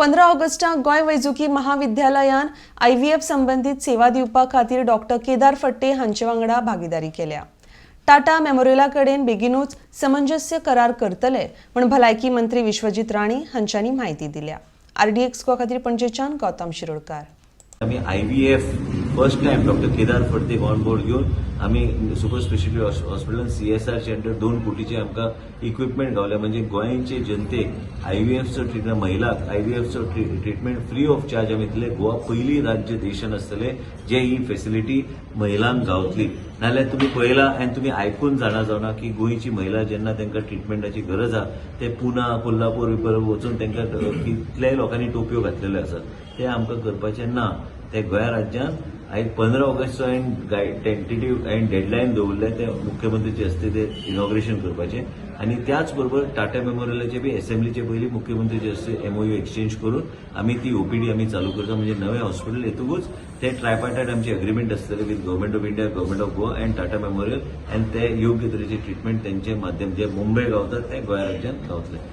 15 ऑगस्टाक गोय वैजकी महाविद्यालयान IVF संबंधित सेवा दिवपा खातीर डॉक्टर केदार फडते हांचे वांगडा भागीदारी केल्या। टाटा मेमोरियला कडेन बेगीनूच समंजस्य करार करतले म्हण भलायकी मंत्री विश्वजीत राणे हांच्यांनी माहिती दिल्या। RD एक्सको खातीर पणजेच्यान गौतम शिरोडकार। आम्ही IVF first time doctor Kedar Phadte on board घेऊन आम्ही सुपर स्पेशालिटी हॉस्पिटल CSR चे अंडर 2 कोटीचे आमकां इक्विपमेंट गावले म्हणजे गोंयचे जनतेक IVFचो ट्रीटमेंट महिलाक IVFचो ट्रीटमेंट फ्री ऑफ चार्ज आमी दिले। गोवा पयली राज्य देशान आसतले जे ही फॅसिलिटी महिलांक गावतली। नाल्यार तुम्ही पळयला आनी तुम्ही आयकून जाणा की गोंयची महिला जेन्ना तांकां ट्रीटमेंटाची गरज आहा ते पुना कोल्हापूर वचून तांकां कितल्याय लोकांनी टोपयो घातलेल्यो आसात ते आमकां करपाचें ना। ते गोंया राज्यान आयज 15 ऑगस्ट हांवें टेंटेटिव्ह हांवें डेडलायन दवरले ते मुख्यमंत्रीचे हस्ते ते इनॉग्रेशन करपाचें आनी त्याच बरोबर टाटा मेमोरियलाचे बी असेंब्लीचे पयलीं मुख्यमंत्रीचे हस्ते MOU एक्सचेंज करून आमी ती OPD आमी चालू करता म्हणजे नवें हॉस्पिटल येतकूच ते ट्रायपार्टायट आमचे अग्रीमेंट आसतले with government of India, government of Goa and Tata memorial आनी ते योग्य तरेचे ट्रीटमेंट त्यांचे माध्यम जे मुंबय गावतात ते गोंया राज्यात गावतले।